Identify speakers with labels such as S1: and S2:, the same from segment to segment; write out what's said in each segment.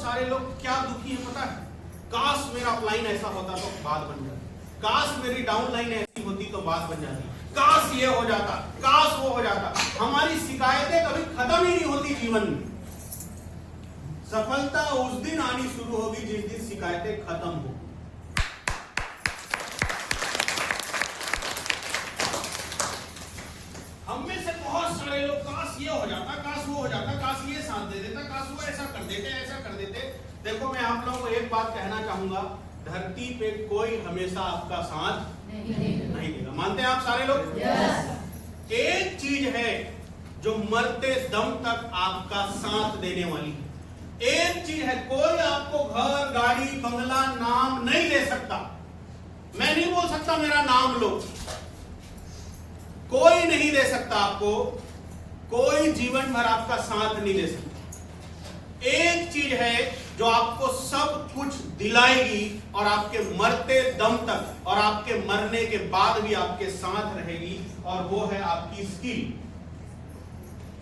S1: सारे लोग क्या दुखी हैं पता है? काश मेरा अपलाइन ऐसा होता तो बात बन जाती, काश मेरी डाउन लाइन ऐसी होती तो बात बन जाती, काश ये हो जाता, काश वो हो जाता। हमारी शिकायतें कभी खत्म ही नहीं होती जीवन में। सफलता उस दिन आनी शुरू होगी जिस दिन शिकायतें खत्म हो। हम में से बहुत सारे लोग काश ये हो जाता, काश वो हो जाता, काश ये साथ दे देता, काश वो ऐसा कर देते, ऐसा कर देते। देखो मैं आप लोगों को एक बात कहना चाहूंगा, धरती पे कोई हमेशा आपका साथ नहीं देगा। मानते हैं आप सारे लोग? yes. एक चीज है जो मरते दम तक आपका साथ देने वाली है। एक चीज है, कोई आपको घर, गाड़ी, बंगला, नाम नहीं दे सकता। मैं नहीं बोल सकता मेरा नाम लो, कोई नहीं दे सकता आपको, कोई जीवन भर आपका साथ नहीं दे सकता। एक चीज है जो आपको सब कुछ दिलाएगी और आपके मरते दम तक और आपके मरने के बाद भी आपके साथ रहेगी, और वो है आपकी स्किल,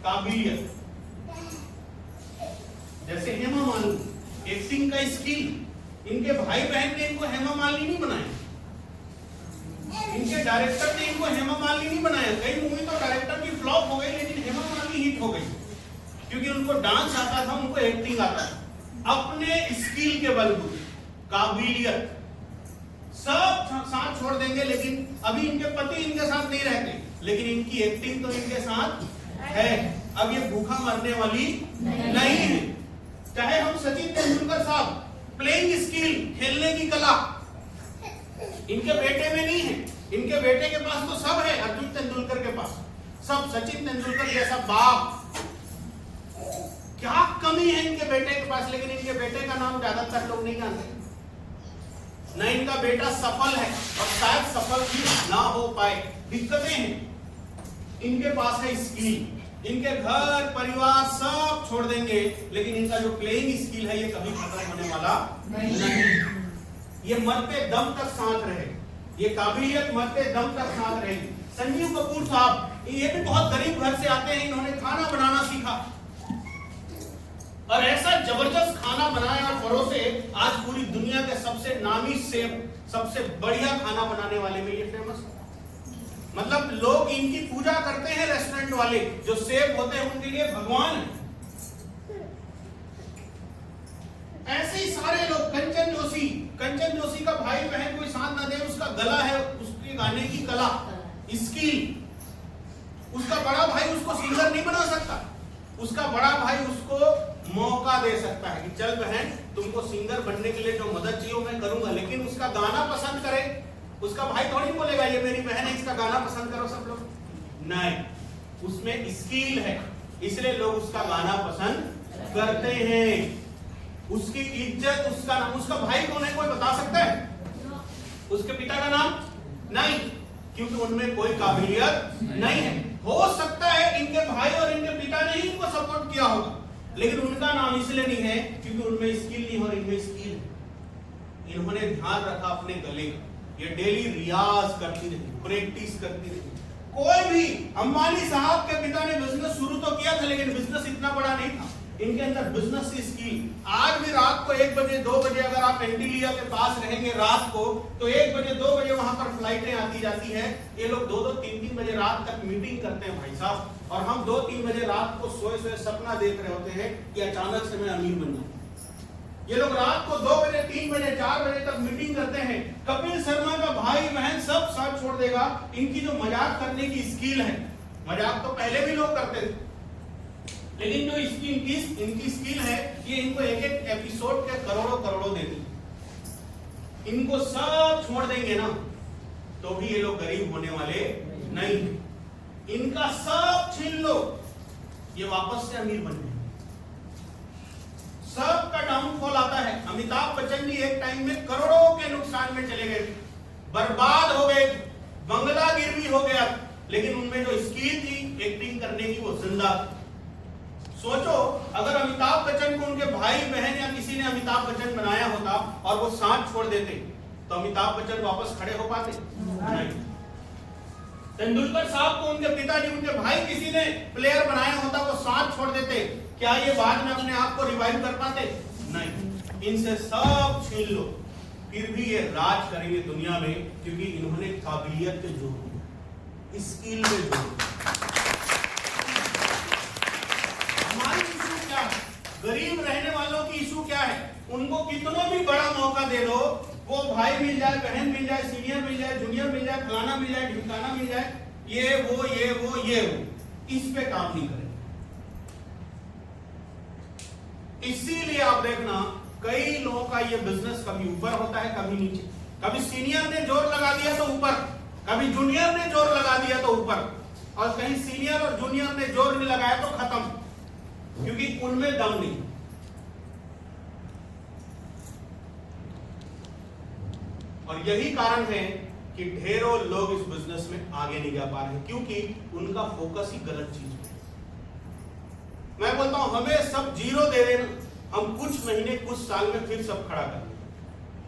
S1: काबिलियत। जैसे हेमा मालिनी, एक्टिंग का स्किल। इनके भाई बहन ने इनको हेमा मालिनी नहीं बनाया, इनके डायरेक्टर ने इनको हेमा मालिनी नहीं बनाया। कई मूवी तो डायरेक्टर की फ्लॉप हो गई, लेकिन हेमा मालिनी हिट हो गई क्योंकि उनको डांस आता था, उनको एक्टिंग आता था। अपने स्किल के बलबूते, काबिलियत, सब साथ छोड़ देंगे। लेकिन अभी इनके पति इनके साथ नहीं रहते, लेकिन इनकी एक्टिंग तो इनके साथ है। अब ये भूखा मरने वाली नहीं है। चाहे हम सचिन तेंदुलकर साहब, प्लेइंग स्किल, खेलने की कला इनके बेटे में नहीं है। इनके बेटे के पास तो सब है, अर्जुन तेंदुलकर के पास सब। सचिन तेंदुलकर जैसा बाप, क्या कमी है इनके बेटे के पास, लेकिन इनके बेटे का नाम ज्यादातर लोग नहीं जानते। न इनका बेटा सफल है और शायद सफल भी ना हो पाए, दिक्कतें हैं। इनके पास है स्किल, इनके घर परिवार सब छोड़ देंगे, लेकिन इनका जो प्लेइंग स्किल है ये कभी खत्म होने वाला नहीं। ये मरते दम तक साथ रहे, ये काबिलियत मरते दम तक साथ रहेगी। संजीव कपूर साहब, ये भी बहुत गरीब घर से आते हैं, इन्होंने खाना बनाना सीखा और ऐसा जबरदस्त खाना बनाया और परोसे, आज पूरी दुनिया के सबसे नामी शेफ, सबसे बढ़िया खाना बनाने वाले में ये फेमस है। मतलब लोग इनकी पूजा करते हैं, रेस्टोरेंट वाले जो शेफ होते हैं उनके लिए भगवान है। ऐसे ही सारे लोग, कंचन जोशी का भाई बहन कोई साथ ना दे, उसका गला है, उसके गाने की कला, स्किल। उसका बड़ा भाई उसको सिंगर नहीं बना सकता, उसका बड़ा भाई उसको मौका दे सकता है कि चल बहन, तुमको सिंगर बनने के लिए जो मदद चाहिए मैं करूंगा। लेकिन उसका गाना पसंद करे, उसका भाई थोड़ी बोलेगा ये मेरी बहन है, इसका गाना पसंद करो सब लोग, नहीं। उसमें स्किल है, इसलिए लोग उसका गाना पसंद करते हैं। उसकी इज्जत, उसका नाम, उसका भाई कौन है कोई बता सकता है? उसके पिता का नाम नहीं, क्योंकि उनमें कोई काबिलियत नहीं है। हो सकता है इनके भाई और इनके पिता ने ही इनको सपोर्ट किया होगा, लेकिन उनका नाम इसलिए नहीं है क्योंकि उनमें स्किल नहीं और इनमें स्किल है। इन्होंने ध्यान रखा अपने गले का, ये डेली रियाज करती रही, प्रैक्टिस करती रही। कोई भी, अंबानी साहब के पिता ने बिजनेस शुरू तो किया था, लेकिन बिजनेस इतना बड़ा नहीं था। इनके अंदर बिजनेस की स्किल। आज भी रात को 1 बजे 2 बजे अगर आप एंटीलिया के पास रहेंगे रात को, तो 1 बजे 2 बजे वहां पर फ्लाइटें आती जाती है। ये लोग 2-2 3-3 बजे रात तक मीटिंग करते हैं भाई साहब, और हम 2-3 बजे रात को सोए सपना देख रहे होते हैं कि अचानक से मैं अमीर बन जाऊं। ये लोग रात को 2 बजे 3 बजे 4 बजे तक मीटिंग करते हैं। कपिल शर्मा का भाई बहन सब साथ छोड़ देगा। इनकी जो मजाक करने की स्किल है, मजाक तो पहले भी लोग करते थे, लेकिन जो इनकी स्किल है, ये इनको एक एपिसोड के करोड़ों देती। इनको सब छोड़ देंगे ना तो भी ये लोग गरीब होने वाले नहीं। इनका सब छीन लो, ये वापस से अमीर बन जाएंगे। सबका डाउनफॉल आता है। अमिताभ बच्चन भी एक टाइम में करोड़ों के नुकसान में चले गए, बर्बाद हो गए, बंगला गिरवी हो गया, लेकिन उनमें जो स्किल थी एक्टिंग करने की वो जिंदा थी। सोचो, अगर अमिताभ बच्चन को उनके भाई बहन या किसी ने अमिताभ बच्चन बनाया होता और वो साथ छोड़ देते, तो अमिताभ बच्चन वापस खड़े हो पाते? नहीं। तेंदुलकर साहब को उनके पिताजी, उनके भाई किसी ने प्लेयर बनाया होता, वो साथ छोड़ देते, क्या ये बाद में अपने आप को रिवाइव कर पाते? नहीं। इनसे सब छीन लो, फिर भी ये राज करेंगे दुनिया में, क्योंकि इन्होंने काबिलियत पे जोर दिया, स्किल पे जोर दिया। हमारी इशू क्या है? गरीब रहने वालों की इशू क्या है? उनको कितना भी बड़ा मौका दे दो, वो भाई मिल जाए, बहन मिल जाए, सीनियर मिल जाए, जूनियर मिल जाए, फलाना मिल जाए, ढिमकाना मिल जाए, ये वो इस पे काम नहीं करें। इसीलिए आप देखना कई लोगों का ये बिजनेस कभी ऊपर होता है, कभी नीचे। कभी सीनियर ने जोर लगा दिया तो ऊपर, कभी जूनियर ने जोर लगा दिया तो ऊपर, और कहीं सीनियर और जूनियर ने जोर नहीं लगाया तो खत्म, क्योंकि उनमें दम नहीं। और यही कारण है कि ढेरों लोग इस बिजनेस में आगे नहीं जा पा रहे, क्योंकि उनका फोकस ही गलत चीज में। मैं बोलता हूं हमें सब जीरो दे देना, हम कुछ महीने कुछ साल में फिर सब खड़ा कर देंगे,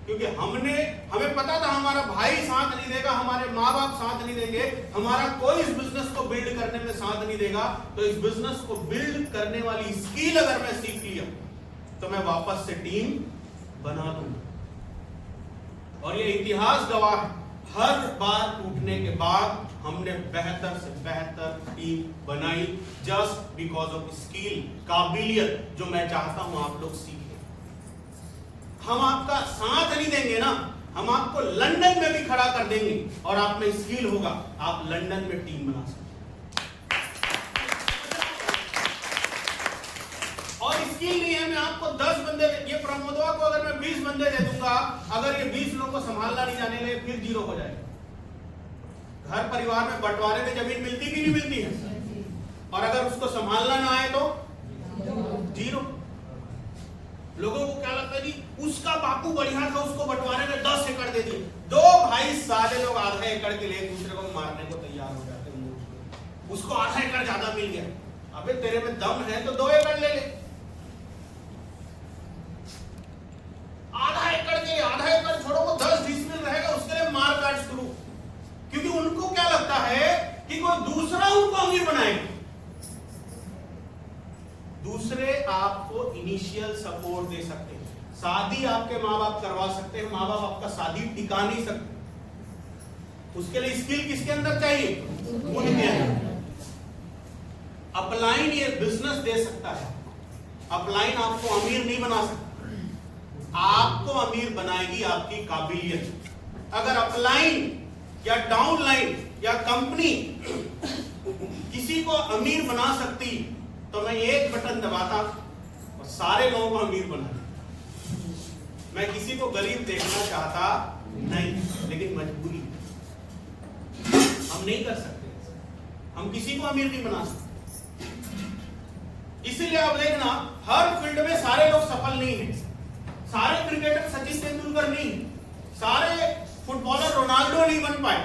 S1: क्योंकि हमें पता था हमारा भाई साथ नहीं देगा, हमारे माँ बाप साथ नहीं देंगे, हमारा कोई इस बिजनेस को बिल्ड करने में साथ नहीं देगा। तो इस बिजनेस को बिल्ड करने वाली स्किल अगर मैं सीख लिया तो मैं वापस से टीम बना दूंगा। और ये इतिहास गवाह है, हर बार टूटने के बाद हमने बेहतर से बेहतर टीम बनाई, जस्ट बिकॉज ऑफ स्किल, काबिलियत, जो मैं चाहता हूं आप लोग सीखें। हम आपका साथ नहीं देंगे ना, हम आपको लंदन में भी खड़ा कर देंगे, और आप में स्किल होगा, आप लंदन में टीम बना सकते। और स्किल नहीं है, मैं आपको 10 बंदे, ये प्रमोदवा को अगर मैं 20 बंदे दे दूंगा, अगर ये 20 लोगों को संभालना नहीं जानेंगे, फिर जीरो हो जाएगा। घर परिवार में बंटवारे में जमीन मिलती कि नहीं मिलती है, और अगर उसको संभालना ना आए तो जीरो। लोगों को क्या लगता है जी, उसका बापू बढ़िया था, उसको बंटवारे में 10 एकड़ दे दिए। 2 भाई सारे लोग आधा एकड़ के लिए एक दूसरे को मारने को तैयार हो जाते हैं। उसको आधा एकड़ ज्यादा मिल गया, अबे तेरे में दम है तो 2 एकड़ ले ले। आधा एकड़ छोड़ो, वो 10 डिसमिल रहेगा, उसके लिए मार काट शुरू, क्योंकि उनको क्या लगता है कि कोई दूसरा उनको अमीर बनाएगा। दूसरे आपको इनिशियल सपोर्ट दे सकते हैं, शादी आपके माँ बाप करवा सकते हैं, माँ बाप आपका शादी टिका नहीं सकते। उसके लिए स्किल किसके अंदर चाहिए? उनके अंदर। अपलाइन ये बिजनेस दे सकता है, अपलाइन आपको अमीर नहीं बना सकता, आपको अमीर बनाएगी आपकी काबिलियत। अगर अपलाइन या डाउनलाइन या कंपनी किसी को अमीर बना सकती तो मैं एक बटन दबाता और सारे लोगों को अमीर बना। मैं किसी को गरीब देखना चाहता नहीं, लेकिन मजबूरी, हम नहीं कर सकते, हम किसी को अमीर नहीं बना सकते। इसीलिए आप देखना हर फील्ड में सारे लोग सफल नहीं हैं। सारे क्रिकेटर सचिन तेंदुलकर नहीं, सारे फुटबॉलर रोनाल्डो नहीं बन पाए,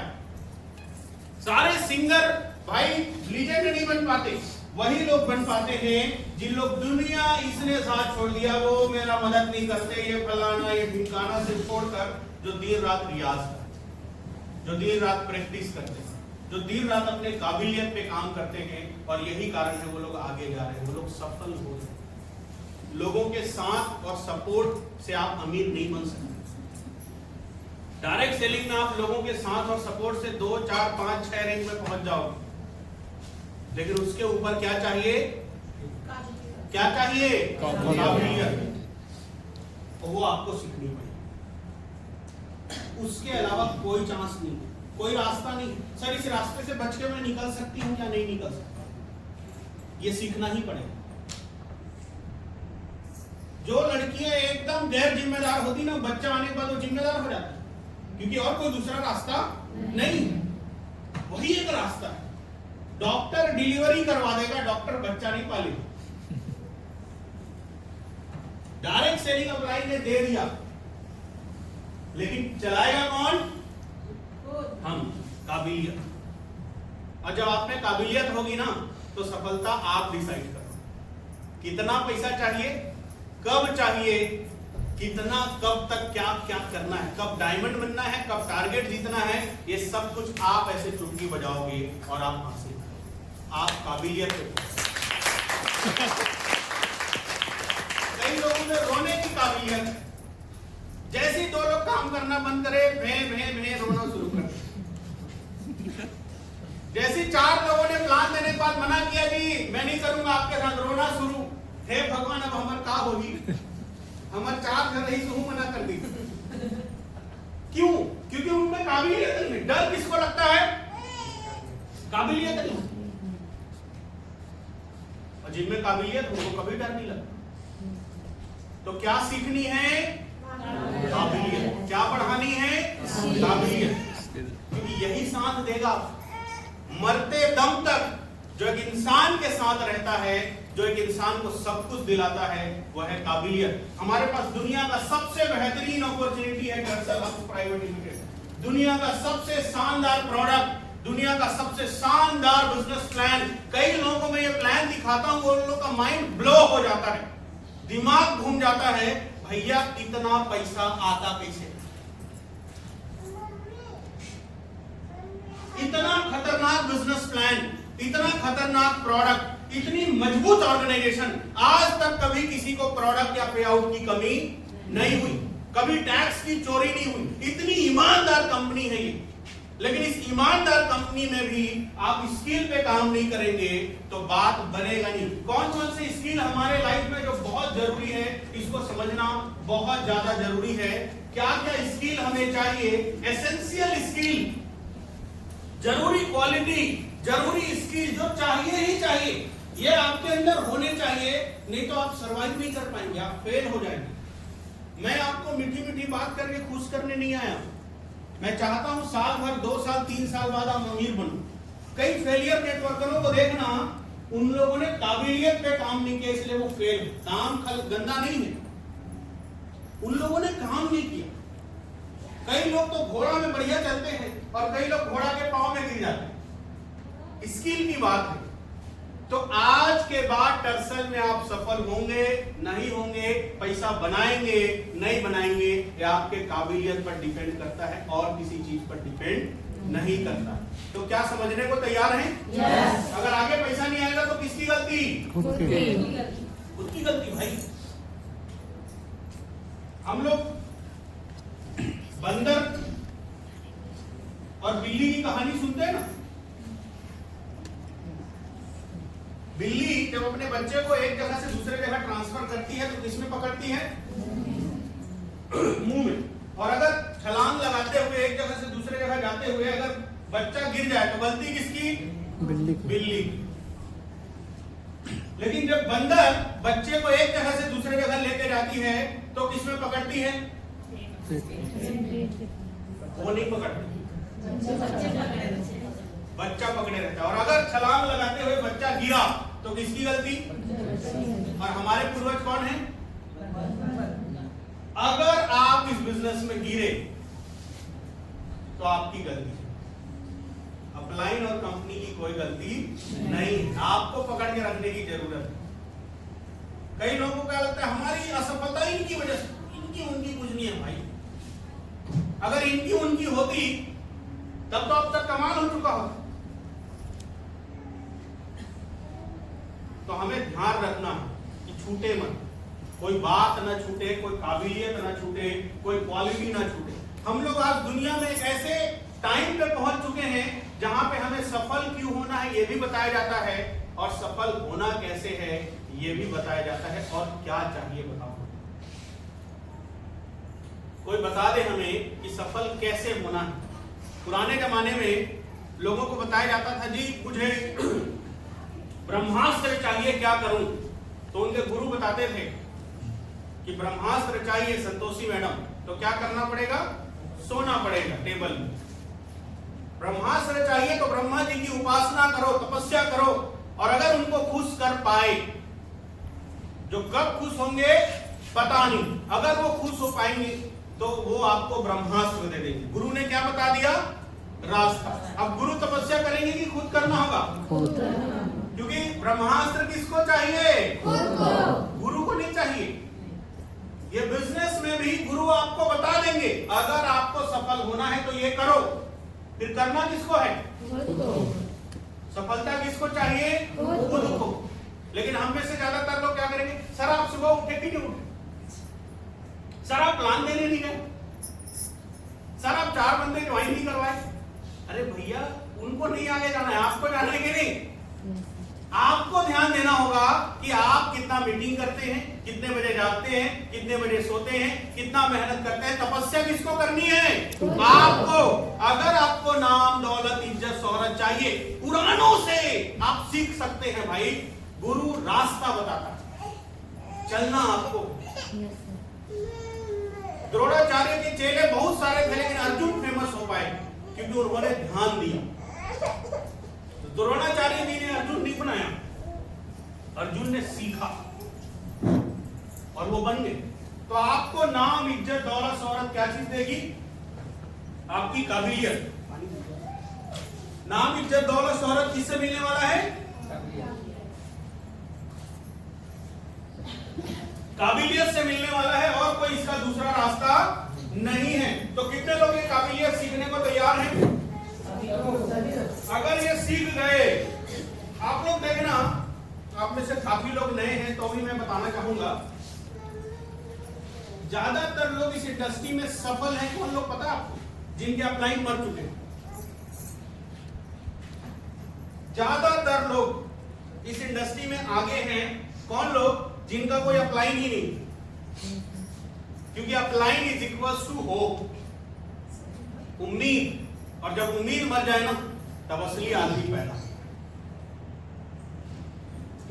S1: सारे सिंगर भाई लीजेंड नहीं बन पाते। वही लोग बन पाते हैं जिन लोग दुनिया इसने साथ छोड़ दिया, वो मेरा मदद नहीं करते, ये फलाना ये ढिमकाना से छोड़कर जो दिन रात रियाज करते, जो दिन रात प्रैक्टिस करते हैं, जो दिन रात अपने काबिलियत पे काम करते हैं। और यही कारण है वो लोग आगे जा रहे हैं, वो लोग सफल हो रहे हैं। लोगों के साथ और सपोर्ट से आप अमीर नहीं बन सकते। डायरेक्ट सेलिंग में आप लोगों के साथ और सपोर्ट से 2, 4, 5, 6 रैंक में पहुंच जाओगे, लेकिन उसके ऊपर क्या चाहिए? क्या चाहिए? काबिलियत। और वो आपको सीखनी पड़ेगी, उसके अलावा कोई चांस नहीं, कोई रास्ता नहीं। सर इस रास्ते से बच के मैं निकल सकती हूँ क्या? नहीं निकल सकता, ये सीखना ही पड़ेगा। जो लड़कियां एकदम गैर जिम्मेदार होती ना, बच्चा आने के बाद वो जिम्मेदार हो जाती, क्योंकि और कोई दूसरा रास्ता नहीं, वही एक रास्ता है। डॉक्टर डिलीवरी करवा देगा, डॉक्टर बच्चा नहीं पालेगा। डायरेक्ट सेलिंग अपलाइन ने दे दिया, लेकिन चलाएगा कौन? हम। काबिलियत। और जब आप में काबिलियत होगी ना, तो सफलता आप डिसाइड करो। कितना पैसा चाहिए, कब चाहिए, कितना, कब तक, क्या क्या करना है, कब डायमंड बनना है, कब टारगेट जीतना है, ये सब कुछ आप ऐसे चुटकी बजाओगे और आप हासिल, आप काबिलियत काबिलियत। जैसे ही 2 लोग काम करना बंद करे, भे रोना शुरू कर। जैसे 4 लोगों ने प्लान देने के बाद मना किया जी मैं नहीं करूंगा आपके साथ, रोना शुरू। हे भगवान अब हमार का होगी, हमार 4 घर रही तो मना कर दी। क्यों? क्योंकि उनमें काबिलियत नहीं है। डर किसको लगता है? काबिलियत नहीं। और जिनमें काबिलियत उनको कभी डर नहीं लगता। तो क्या सीखनी है? काबिलियत। क्या बढ़ानी है? काबिलियत। क्योंकि यही साथ देगा मरते दम तक। जो एक इंसान के साथ रहता है, जो एक इंसान को सब कुछ दिलाता है, वह है काबिलियत। हमारे पास दुनिया का सबसे बेहतरीन अपॉर्चुनिटी है टर्सल हब्स प्राइवेट लिमिटेड। दुनिया का सबसे शानदार प्रोडक्ट, दुनिया का सबसे शानदार बिजनेस प्लान। कई लोगों को मैं ये प्लान दिखाता हूं, वो लोगों का माइंड ब्लो हो जाता है, दिमाग घूम जाता है, भैया इतना पैसा आता कैसे? इतना खतरनाक बिजनेस प्लान, इतना खतरनाक प्रोडक्ट, इतनी मजबूत ऑर्गेनाइजेशन। आज तक कभी किसी को प्रोडक्ट या पे आउट की कमी नहीं हुई, कभी टैक्स की चोरी नहीं हुई। इतनी ईमानदार कंपनी है ये। लेकिन इस ईमानदार कंपनी में भी आप स्किल पे काम नहीं करेंगे तो बात बनेगा नहीं। कौन कौन से स्किल हमारे लाइफ में जो बहुत जरूरी है, इसको समझना बहुत ज्यादा जरूरी है। क्या क्या स्किल हमें चाहिए? एसेंशियल स्किल, जरूरी क्वालिटी, जरूरी स्किल जो चाहिए ही चाहिए, ये आपके अंदर होने चाहिए, नहीं तो आप सर्वाइव नहीं कर पाएंगे, आप फेल हो जाएंगे। मैं आपको मीठी मीठी बात करके खुश करने नहीं आया। मैं चाहता हूं साल भर, 2 साल, 3 साल बाद आप अमीर बनो। कई फेलियर नेटवर्करों को देखना, उन लोगों ने काबिलियत पे काम नहीं किया इसलिए वो फेल। काम गंदा नहीं है, उन लोगों ने काम नहीं किया। कई लोग तो घोड़ा में बढ़िया चलते हैं और कई लोग घोड़ा के पांव में गिर जाते हैं। स्किल की बात है। तो आज के बाद टर्सल में आप सफल होंगे नहीं होंगे, पैसा बनाएंगे नहीं बनाएंगे, ये आपके काबिलियत पर डिपेंड करता है और किसी चीज पर डिपेंड नहीं करता। तो क्या समझने को तैयार हैं?
S2: yes.
S1: अगर आगे पैसा नहीं आएगा तो किसकी गलती? खुद की गलती भाई। हम लोग बंदर और बिल्ली की कहानी सुनते हैं ना। बिल्ली जब अपने बच्चे को एक जगह से दूसरे जगह ट्रांसफर करती है तो किसमें पकड़ती है? मुंह में। और अगर छलांग लगाते हुए एक जगह से दूसरे जगह जाते हुए अगर बच्चा गिर जाए तो गलती किसकी? बिल्ली। लेकिन जब बंदर बच्चे को एक जगह से दूसरे जगह लेके जाती है तो किसमें पकड़ती है? वो नहीं पकड़ती, बच्चा पकड़े रहता है। और अगर छलांग लगाते हुए बच्चा गिरा तो किसकी गलती? और हमारे पूर्वज कौन है? अगर आप इस बिजनेस में गिरे तो आपकी गलती है। अपलाइन और कंपनी की कोई गलती नहीं, आपको पकड़ के रखने की जरूरत है। कई लोगों को क्या लगता है हमारी असफलता इनकी वजह से, इनकी उनकी कुछ नहीं है भाई। अगर इनकी उनकी होती तब तो अब तक कमाल हो चुका होता। तो हमें ध्यान रखना कि छूटे मत, कोई बात ना छूटे, कोई काबिलियत ना छूटे, कोई क्वालिटी ना छूटे। हम लोग आज दुनिया में एक ऐसे टाइम पे पहुंच चुके हैं जहां पे हमें सफल क्यों होना है ये भी बताया जाता है और सफल होना कैसे है ये भी बताया जाता है। और क्या चाहिए बताओ, कोई बता दे हमें कि सफल कैसे होना है। पुराने जमाने में लोगों को बताया जाता था जी मुझे ब्रह्मास्त्र चाहिए, क्या करूं? तो उनके गुरु बताते थे कि ब्रह्मास्त्र चाहिए संतोषी मैडम, तो क्या करना पड़ेगा? सोना पड़ेगा टेबल में। ब्रह्मास्त्र चाहिए तो ब्रह्मा जी की उपासना करो, तपस्या करो। और अगर उनको खुश कर पाए, जो कब खुश होंगे पता नहीं, अगर वो खुश हो पाएंगे तो वो आपको ब्रह्मास्त्र दे देंगे। गुरु ने क्या बता दिया? रास्ता। अब गुरु तपस्या करेंगे कि खुद करना होगा? क्योंकि ब्रह्मास्त्र किसको चाहिए? गुरु को नहीं चाहिए। ये बिजनेस में भी गुरु आपको बता देंगे अगर आपको सफल होना है तो ये करो। फिर करना किसको है? सफलता किसको चाहिए? खुद को। लेकिन हम में से ज्यादातर लोग क्या करेंगे? सर आप सुबह उठे कि नहीं उठे? प्लान देने नहीं गए, सर आप 4 बंदे ज्वाइन नहीं करवाए। अरे भैया उनको नहीं आगे जाना है, आपको जाना है कि नहीं? आपको ध्यान देना होगा कि आप कितना मीटिंग करते हैं, कितने बजे जागते हैं, कितने बजे सोते हैं, कितना मेहनत करते हैं। तपस्या किसको करनी है? आपको। अगर आपको नाम दौलत इज्जत शोहरत चाहिए, पुरानों से आप सीख सकते हैं भाई, गुरु रास्ता बताता है, चलना आपको। द्रोणाचार्य के चेले बहुत सारे थे, लेकिन अर्जुन फेमस हो पाए क्योंकि उन्होंने ध्यान दिया। तो द्रोणाचार्य जी ने अर्जुन नहीं बनाया, अर्जुन ने सीखा और वो बन गए। तो आपको नाम इज्जत दौलत शोहरत क्या चीज देगी? आपकी काबिलियत। नाम इज्जत दौलत शोहरत किससे मिलने वाला है? काबिलियत से मिलने वाला है, और कोई इसका दूसरा रास्ता नहीं है। तो कितने लोग ये काबिलियत सीखने को तैयार हैं? अगर ये सीख गए, आप लोग देखना, आप में से काफी लोग नए हैं तो भी मैं बताना चाहूंगा, ज्यादातर लोग इस इंडस्ट्री में सफल हैं। कौन लोग पता है आपको? जिनके अपलाइन मर चुके हैं। ज्यादातर लोग इस इंडस्ट्री में आगे हैं। कौन लोग? जिनका कोई अपलाइन ही नहीं, क्योंकि upline is equal to hope, उम्मीद। और जब उम्मीद मर जाए ना, तब असली आदमी पैदा।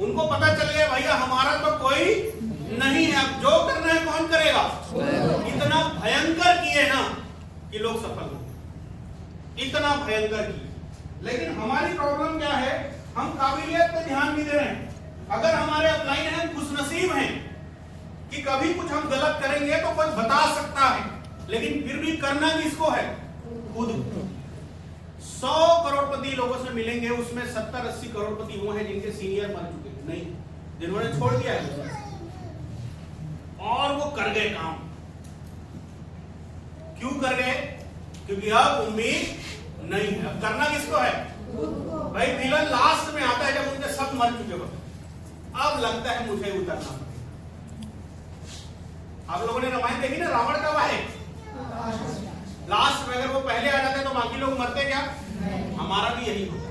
S1: उनको पता चल गया भैया हमारा तो कोई नहीं है, अब जो करना है कौन करेगा? इतना भयंकर किए ना कि लोग सफल हो, इतना भयंकर किए। लेकिन हमारी प्रॉब्लम क्या है? हम काबिलियत पे ध्यान नहीं दे रहे हैं। अगर हमारे अपलाइन है, खुशनसीब हैं कि कभी कुछ हम गलत करेंगे तो कोई बता सकता है, लेकिन फिर भी करना किसको है? खुद। 100 करोड़पति लोगों से मिलेंगे, उसमें 70-80 करोड़पति वो हैं जिनके सीनियर मर चुके हैं, नहीं, जिन्होंने छोड़ दिया है और वो कर गए काम। क्यों कर गए? क्योंकि अब उम्मीद नहीं है। अब करना किसको है? भाई विलन लास्ट में आता है जब उनके सब मर चुके हो, अब लगता है मुझे उतरना। आप लोगों ने रामायण देखी ना, रावण कब आए? लास्ट में। अगर वो पहले आ जाते तो बाकी लोग मरते क्या? हमारा भी यही होता।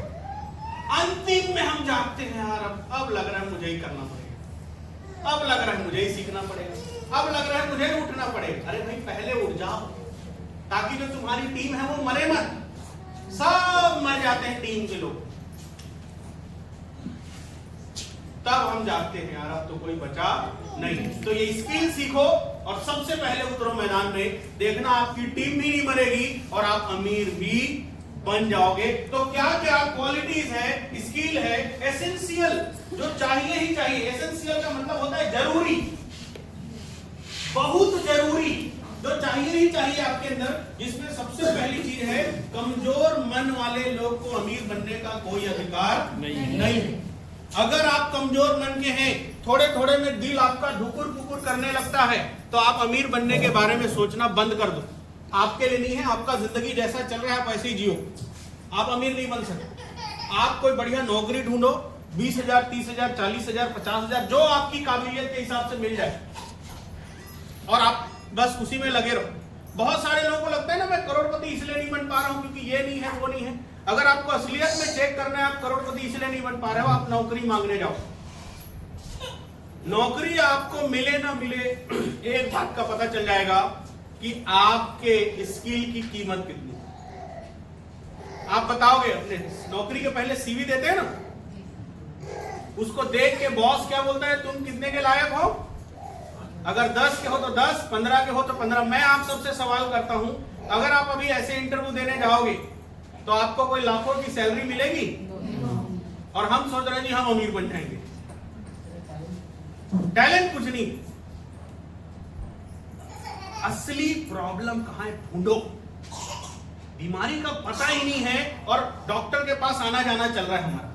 S1: अंतिम में हम जागते हैं, यार अब लग रहा है मुझे ही करना पड़ेगा, अब लग रहा है मुझे ही सीखना पड़ेगा, अब लग रहा है मुझे ही उठना पड़ेगा। अरे भाई पहले उठ जाओ, ताकि जो तुम्हारी टीम है वो मरे मत। सब मर जाते हैं टीम के लोग, तब हम जागते हैं, यार अब तो कोई बचा नहीं। तो ये स्किल सीखो और सबसे पहले उतरो मैदान में। देखना आपकी टीम भी नहीं मरेगी और आप अमीर भी बन जाओगे। तो क्या क्या क्वालिटीज है, स्किल है, एसेंशियल, जो चाहिए ही चाहिए। एसेंशियल का मतलब होता है जरूरी, बहुत जरूरी, जो चाहिए ही चाहिए आपके अंदर। जिसमें सबसे पहली चीज है, कमजोर मन वाले लोग को अमीर बनने का कोई अधिकार नहीं है। अगर आप कमजोर मन के हैं, थोड़े थोड़े में दिल आपका ढुकुर पुकुर करने लगता है, तो आप अमीर बनने के बारे में सोचना बंद कर दो। आपके लिए नहीं है, आपका जिंदगी जैसा चल रहा है आप वैसे ही जियो। आप अमीर नहीं बन सकते। आप कोई बढ़िया नौकरी ढूंढो, 20,000, 30,000, 40,000, 50,000, जो आपकी काबिलियत के हिसाब से मिल जाए, और आप बस उसी में लगे रहो। बहुत सारे लोगों को लगता है ना मैं करोड़पति इसलिए नहीं बन पा रहा हूं क्योंकि ये नहीं है, वो नहीं है। अगर आपको असलियत में चेक करना है आप करोड़पति इसलिए नहीं बन पा रहे हो, आप नौकरी मांगने जाओ। नौकरी आपको मिले ना मिले, एक बात का पता चल जाएगा कि आपके स्किल की कीमत कितनी है। आप बताओगे अपने नौकरी के पहले सीवी देते हैं ना, उसको देख के बॉस क्या बोलता है, तुम कितने के लायक हो? अगर 10 के हो तो 10, 15 के हो तो 15। मैं आप सबसे सवाल करता हूं, अगर आप अभी ऐसे इंटरव्यू देने जाओगे तो आपको कोई लाखों की सैलरी मिलेगी? और हम सोच रहे हैं हम अमीर बन जाएंगे। टैलेंट कुछ नहीं। असली प्रॉब्लम कहां है ढूंढो। बीमारी का पता ही नहीं है और डॉक्टर के पास आना जाना चल रहा है हमारा।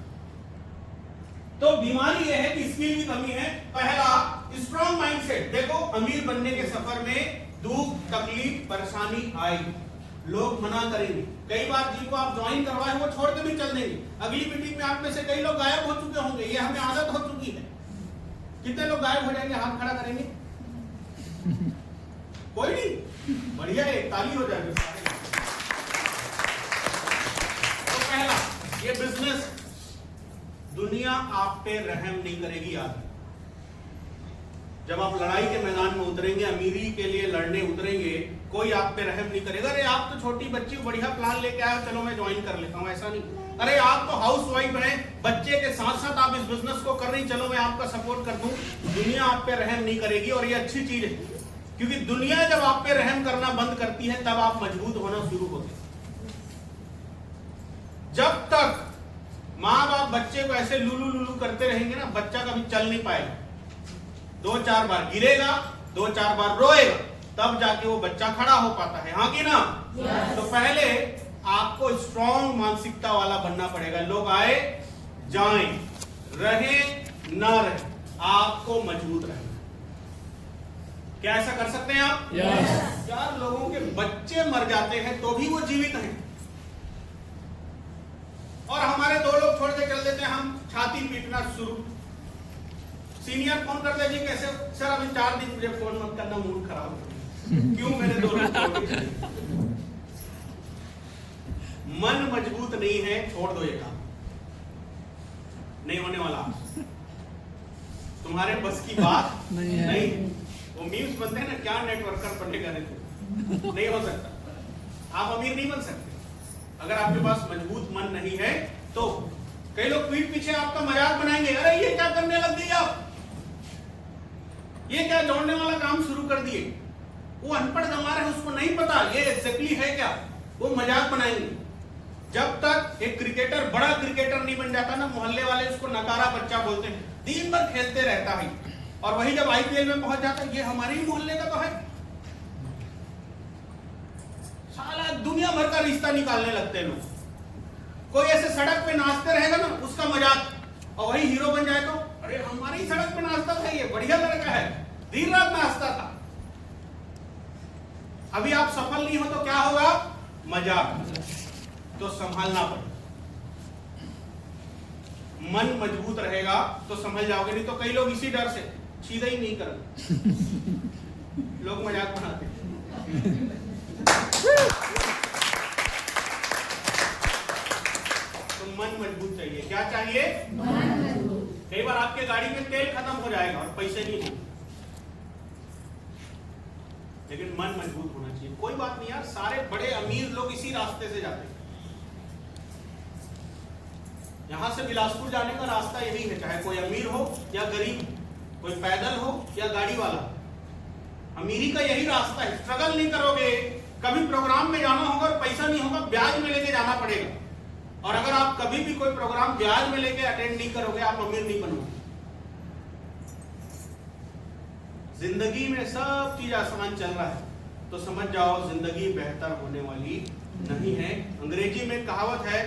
S1: तो बीमारी यह है कि स्किल की कमी है। पहला, स्ट्रॉन्ग माइंडसेट। देखो अमीर बनने के सफर में दुख तकलीफ परेशानी आई, लोग मना करेंगे। कई बार जिनको आप ज्वाइन करवाए वो छोड़ के भी चल देंगे। अगली मीटिंग में आप में से कई लोग गायब हो चुके होंगे, ये हमें आदत हो चुकी है। कितने लोग गायब हो जाएंगे? हाथ खड़ा करेंगे। कोई नहीं, बढ़िया है, ताली हो जाएगी सारे। तो पहला, ये बिजनेस, दुनिया आप पे रहम नहीं करेगी। याद, जब आप लड़ाई के मैदान में उतरेंगे, अमीरी के लिए लड़ने उतरेंगे, कोई आप पे रहम नहीं करेगा। अरे आप तो छोटी बच्ची, बढ़िया प्लान लेके आए, चलो मैं ज्वाइन कर लेता हूं, ऐसा नहीं। अरे आप तो हाउस वाइफ हैं, बच्चे के साथ साथ आप इस बिजनेस को कर रही, चलो मैं आपका सपोर्ट कर दूं। दुनिया आप पे रहम नहीं करेगी, और ये अच्छी चीज है, क्योंकि दुनिया जब आप पे रहम करना बंद करती है, तब आप मजबूत होना शुरू होते हैं। जब तक माँ बाप बच्चे को ऐसे लुलू लुलू करते रहेंगे ना, बच्चा कभी चल नहीं पाएगा। 2-4 बार गिरेगा, 2-4 बार रोएगा, तब जाके वो बच्चा खड़ा हो पाता है, हाँ कि ना? yes. तो पहले आपको स्ट्रॉन्ग मानसिकता वाला बनना पड़ेगा। लोग आए जाएं, रहे ना रहे, आपको मजबूत रहना। क्या ऐसा कर सकते हैं आप? yes. 4 लोगों के बच्चे मर जाते हैं तो भी वो जीवित हैं, और हमारे 2 लोग छोड़ के चल देते हैं, हम छाती पीटना शुरू। सीनियर फोन करते जी, कैसे सर अभी 4 दिन मुझे फोन मत करना, मूड खराब हो, क्यों मेरे 2 लोग? मन मजबूत नहीं है, छोड़ दो, ये काम नहीं होने वाला, तुम्हारे बस की बात नहीं। वो मीम्स बनते हैं ना, क्या नेटवर्कर बनेगा, नहीं हो सकता। आप अमीर नहीं बन सकते अगर आपके पास मजबूत मन नहीं है। तो कई लोग पीठ पीछे आपका मजाक बनाएंगे, अरे ये क्या करने लग गई आप, ये क्या जोड़ने वाला काम शुरू कर दिए। वो अनपढ़ गंवार है, उसको नहीं पता ये एग्जैक्टली है क्या, वो मजाक बनाएंगे। जब तक एक क्रिकेटर बड़ा क्रिकेटर नहीं बन जाता ना, मोहल्ले वाले उसको नकारा बच्चा बोलते हैं, दिन भर खेलते रहता है, और वही जब आईपीएल में पहुंच जाता है, ये हमारे ही मोहल्ले का तो है, साला दुनिया भर का रिश्ता निकालने लगते हैं लोग। कोई ऐसे सड़क पे नाचते रहेगा ना, उसका मजाक, और वही हीरो बन जाए तो अरे हमारी सड़क पे नाचता था, ये बढ़िया लड़का है, दिन रात नाचता था। अभी आप सफल नहीं हो तो क्या होगा? मजाक। तो संभालना पड़ेगा। मन मजबूत रहेगा तो संभल जाओगे, नहीं तो कई लोग इसी डर से सीधा ही नहीं करते, लोग मजाक बनाते। तो मन मजबूत चाहिए। क्या चाहिए? कई बार आपके गाड़ी में तेल खत्म हो जाएगा और पैसे नहीं होंगे, लेकिन मन मजबूत होना चाहिए। कोई बात नहीं यार, सारे बड़े अमीर लोग इसी रास्ते से जाते हैं। यहां से बिलासपुर जाने का रास्ता यही है, चाहे कोई अमीर हो या गरीब, कोई पैदल हो या गाड़ी वाला, अमीरी का यही रास्ता है। स्ट्रगल नहीं करोगे, कभी प्रोग्राम में जाना होगा और पैसा नहीं होगा, ब्याज में लेके जाना पड़ेगा। और अगर आप कभी भी कोई प्रोग्राम ब्याज में लेके अटेंड नहीं करोगे, आप अमीर नहीं बनोगे। जिंदगी में सब चीज आसान चल रहा है तो समझ जाओ जिंदगी बेहतर होने वाली नहीं है। अंग्रेजी में कहावत है,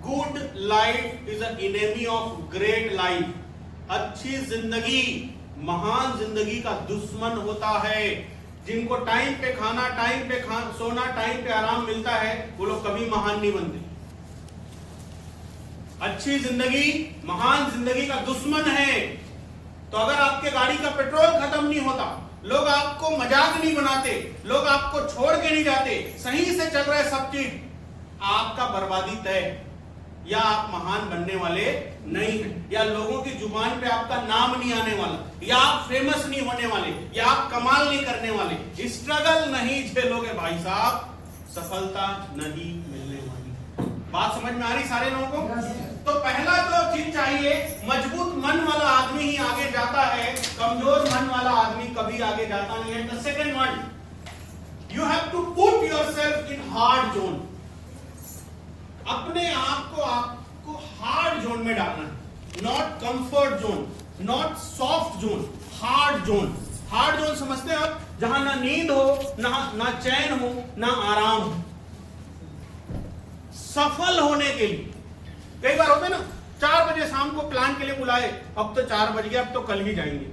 S1: good life is a enemy of great life. अच्छी जिंदगी महान जिंदगी का दुश्मन होता है। जिनको टाइम पे खाना, टाइम पे सोना, टाइम पे आराम मिलता है, वो लोग कभी महान नहीं बनते। अच्छी जिंदगी महान जिंदगी का दुश्मन है। तो अगर आपके गाड़ी का पेट्रोल खत्म नहीं होता, लोग आपको मजाक नहीं बनाते, लोग आपको छोड़ के नहीं जाते, सही से चल रहा है सब चीज, आपका बर्बादी तय। या आप महान बनने वाले नहीं हैं, या लोगों की जुबान पे आपका नाम नहीं आने वाला, या आप फेमस नहीं होने वाले, या आप कमाल नहीं करने वाले। स्ट्रगल नहीं झेलोगे भाई साहब, सफलता नहीं मिलने वाली। बात समझ में आ रही सारे लोगों को? तो पहला जो चीज चाहिए, मजबूत मन वाला आदमी ही आगे जाता है, कमजोर मन वाला आदमी कभी आगे जाता नहीं है। The second one, you have to put yourself in hard zone. अपने आप को आपको हार्ड जोन में डालना है, not comfort zone, not soft zone, hard zone. Hard zone समझते हैं आप? जहां ना नींद हो, ना चैन हो, ना आराम हो। सफल होने के लिए कई बार होता है ना, 4 बजे शाम को प्लान के लिए बुलाए, अब तो 4 बज गए, अब तो कल ही जाएंगे।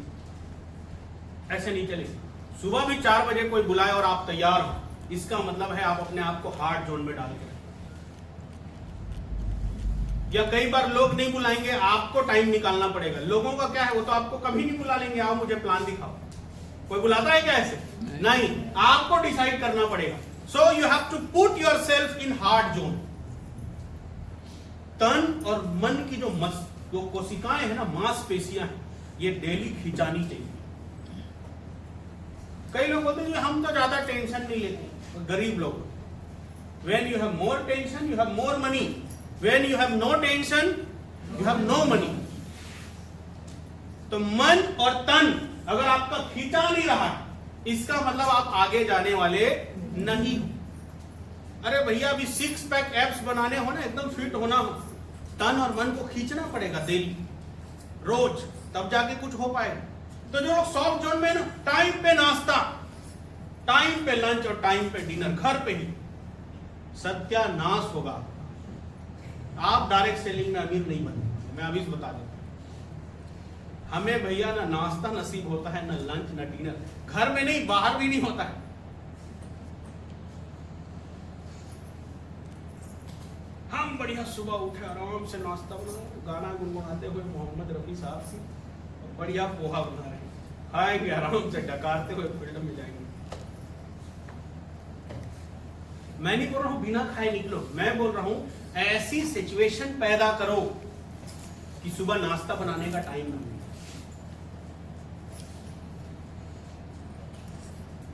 S1: ऐसे नहीं चलेगा। सुबह भी 4 बजे कोई बुलाए और आप तैयार हो, इसका मतलब है आप अपने आप को हार्ड जोन में डाल के। या कई बार लोग नहीं बुलाएंगे, आपको टाइम निकालना पड़ेगा। लोगों का क्या है, वो तो आपको कभी नहीं बुला लेंगे, आओ मुझे प्लान दिखाओ। कोई बुलाता है क्या ऐसे? नहीं, आपको डिसाइड करना पड़ेगा। So you have to put yourself in hard zone. तन और मन की जो कोशिकाएं है ना, मांसपेशियां हैं, ये डेली खिंचानी चाहिए। कई लोग बोलते हैं हम तो ज्यादा टेंशन नहीं लेते, गरीब लोग। When you have more tension, you have more money. When you have no tension, you have no money. तो मन और तन अगर आपका खींचा नहीं रहा, इसका मतलब आप आगे जाने वाले नहीं। अरे भैया अभी 6 पैक एब्स बनाने हो ना, एकदम फिट होना हो, तन और मन को खींचना पड़ेगा डेली, रोज, तब जाके कुछ हो पाएगा। तो जो लोग सॉफ्ट जोन में ना, टाइम पे नाश्ता, टाइम पे लंच और टाइम पे डिनर, घर पे ही, सत्यानाश होगा। आप डायरेक्ट सेलिंग में अमीर नहीं बनते, मैं अभी बता देता हूं। हमें भैया ना नाश्ता नसीब होता है, ना लंच, ना डिनर, घर में नहीं, बाहर भी नहीं होता है। हम बढ़िया सुबह उठे, आराम से नाश्ता बनाओ, गाना गुनगुनाते हुए मोहम्मद रफी साहब से, बढ़िया पोहा बना रहे हैं, खाएंगे आराम से, डकारते हुए फील्ड में जाएंगे। मैं नहीं बोल रहा हूं बिना खाए निकलो, मैं बोल रहा हूं ऐसी सिचुएशन पैदा करो कि सुबह नाश्ता बनाने का टाइम ना मिले।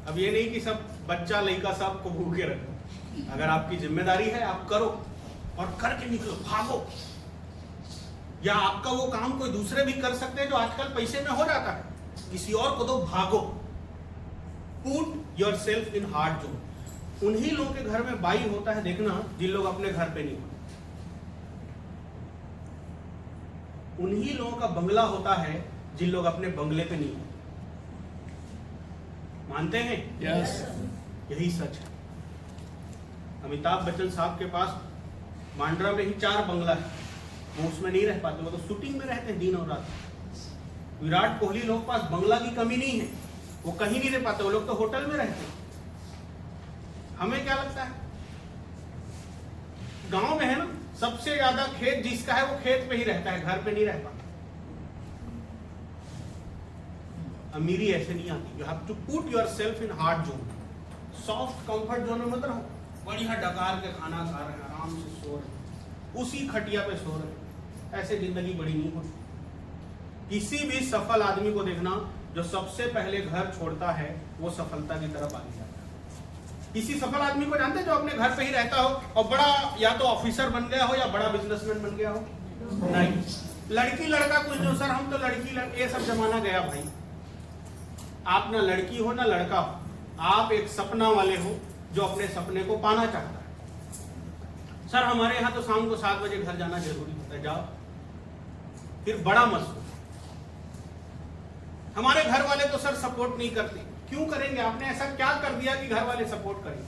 S1: अब ये नहीं कि सब बच्चा लड़का सबको भूखे रखो। अगर आपकी जिम्मेदारी है, आप करो और करके निकलो, भागो। या आपका वो काम कोई दूसरे भी कर सकते हैं जो आजकल पैसे में हो जाता है, किसी और को दो, भागो। Put yourself in hard zone. उन्हीं लोगों के घर में बाई होता है, देखना, जिन लोग अपने घर पे नहीं होते। उन्हीं लोगों का बंगला होता है जिन लोग अपने बंगले पे नहीं होते। मानते हैं?
S2: यस।
S1: यही सच है। अमिताभ बच्चन साहब के पास मांड्रा में ही 4 बंगला है, वो उसमें नहीं रह पाते, वो तो शूटिंग में रहते हैं दिन और रात। विराट कोहली लोग के पास बंगला की कमी नहीं है, वो कहीं नहीं रह पाते, वो लोग तो होटल में रहते हैं। हमें क्या लगता है, गांव में है ना, सबसे ज्यादा खेत जिसका है वो खेत पे ही रहता है, घर पे नहीं रह पाता। अमीरी ऐसे नहीं आती। You have to put yourself in hard zone. Soft comfort zone में मत रहो, बढ़िया डकार के खाना खा रहे हैं, आराम से सो रहे हैं, उसी खटिया पे सो रहे हैं। ऐसे जिंदगी बड़ी नहीं होती। किसी भी सफल आदमी को देखना, जो सबसे पहले घर छोड़ता है वो सफलता की तरफ आगे जाता है। किसी सफल आदमी को जानते हैं जो अपने घर पे ही रहता हो और बड़ा, या तो ऑफिसर बन गया हो या बड़ा बिजनेसमैन बन गया हो? नहीं। लड़की लड़का कुछ जो, सर हम तो लड़की ये सब जमाना गया भाई। आप ना लड़की हो ना लड़का हो, आप एक सपना वाले हो जो अपने सपने को पाना चाहता है। सर हमारे यहाँ तो शाम को 7 बजे घर जाना जरूरी होता है, जाओ, फिर बड़ा मत सोचो। हमारे घर वाले तो सर सपोर्ट नहीं करते। क्यों करेंगे? आपने ऐसा क्या कर दिया कि घर वाले सपोर्ट करेंगे?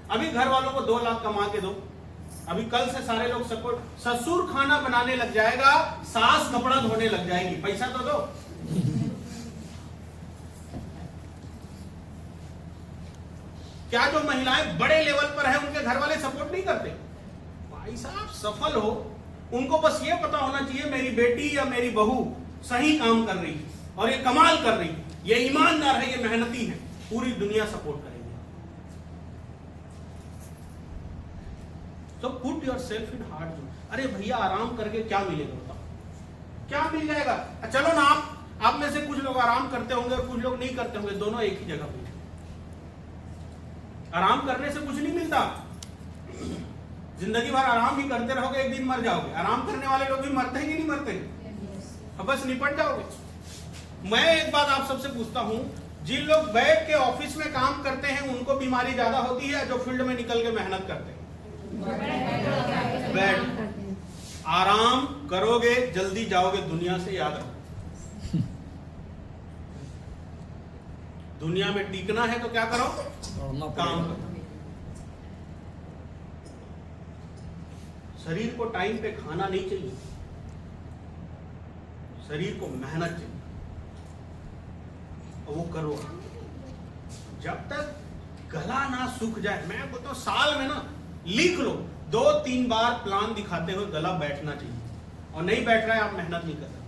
S1: अभी घर वालों को 2 लाख कमा के दो, अभी कल से सारे लोग सपोर्ट। ससुर खाना बनाने लग जाएगा, सास कपड़ा धोने लग जाएगी, पैसा तो दो। क्या जो महिलाएं बड़े लेवल पर है उनके घर वाले सपोर्ट नहीं करते? भाई साहब सफल हो, उनको बस ये पता होना चाहिए मेरी बेटी या मेरी बहू सही काम कर रही है और ये कमाल कर रही है, ये ईमानदार है, ये मेहनती है, पूरी दुनिया सपोर्ट करेगी। तो put yourself in hard zone. अरे भैया आराम करके क्या मिलेगा बताओ? क्या मिल जाएगा? चलो ना, आप में से कुछ लोग आराम करते होंगे और कुछ लोग नहीं करते होंगे, दोनों एक ही जगह पे। आराम करने से कुछ नहीं मिलता। जिंदगी भर आराम ही करते रहोगे, एक दिन मर जाओगे। आराम करने वाले लोग भी मरते हैं कि नहीं मरते? अब बस निपट जाओगे। मैं एक बात आप सबसे पूछता हूं, जिन लोग बैठ के ऑफिस में काम करते हैं उनको बीमारी ज्यादा होती है, जो फील्ड में निकल के मेहनत करते हैं? बैठ आराम करोगे जल्दी जाओगे दुनिया से, याद रखो। दुनिया में टिकना है तो क्या करो? काम करो। शरीर को टाइम पे खाना नहीं चाहिए, शरीर को मेहनत चाहिए और वो करो। जब तक गला ना सूख जाए, मैं बोलता हूं साल में ना लिख लो 2-3 बार प्लान दिखाते हुए गला बैठना चाहिए, और नहीं बैठ रहा है आप मेहनत नहीं कर रहे।